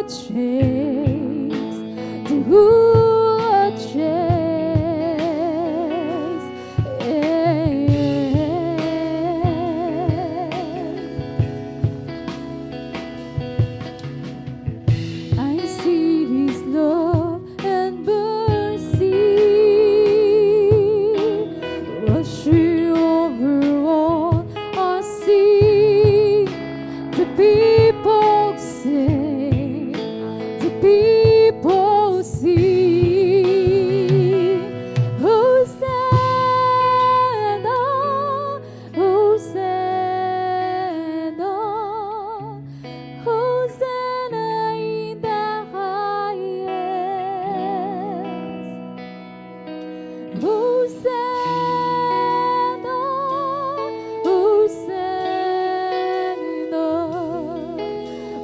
chase, to chase. I see His love and mercy washing over all our sin. The people sing, the people sing, Hosanna, Hosanna, Hosanna in the highest. Hosanna, Hosanna,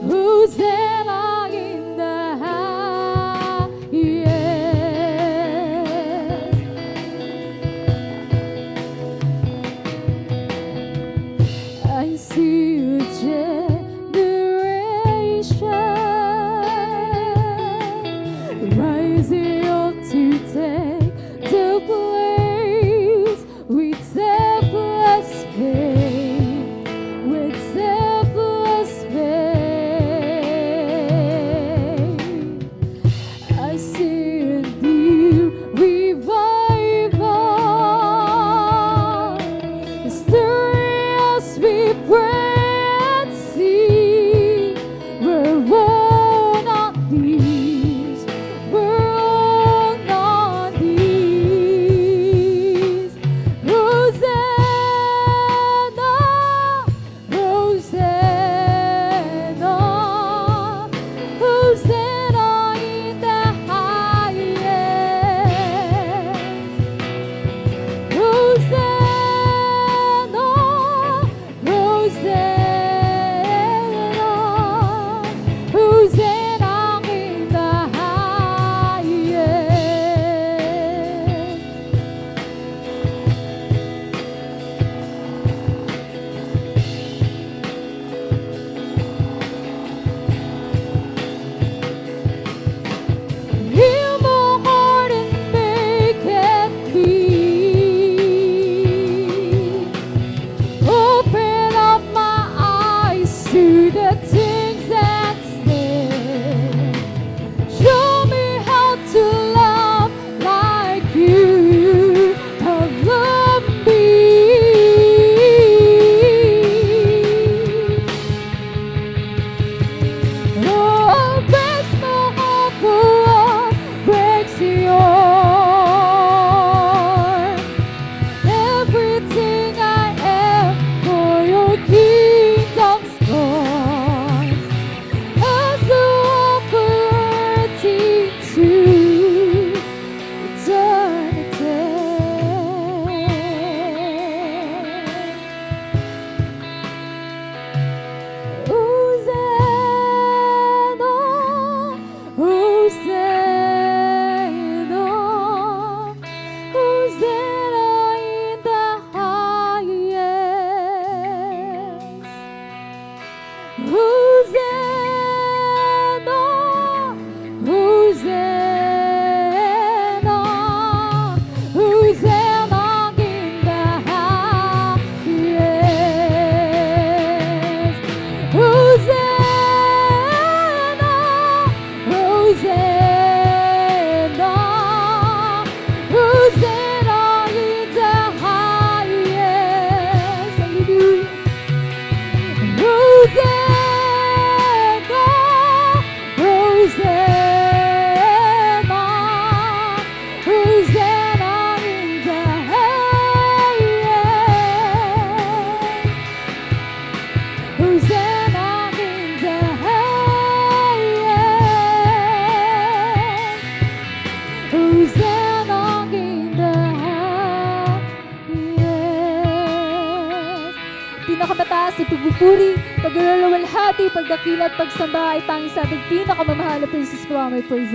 Hosanna in the highest. I see a generation rising up to take the place with selfless faith, with selfless faith. I see a new revival stirring as we pray and see. We're one on these, we're one on these. Hosanna, Hosanna, Hosanna in the highest. Hosanna, Hosanna, Hosanna in the highest. Heal my heart and make it clean. Open up my eyes to the things that stand. Show me how to love like you have loved me. Oh, breaks my heart for what breaks yours. Everything I am for your kingdom's cause. As the operating to eternity. Hosanna, Hosanna, Hosanna in the highest. Hosanna, Hosanna, Hosanna in the highest. Hosanna, Hosanna, Hosanna in the highest. Hallelujah. Hosanna, Hosanna, Hosanna in the highest. Hosanna in the highest. Hosanna in the highest. Pinakamataas na pagpupuri, paglalawalhati, pagdakila at pagsamba ay tanging sa ating pinakamamahal na Jesus. Praise the Lord.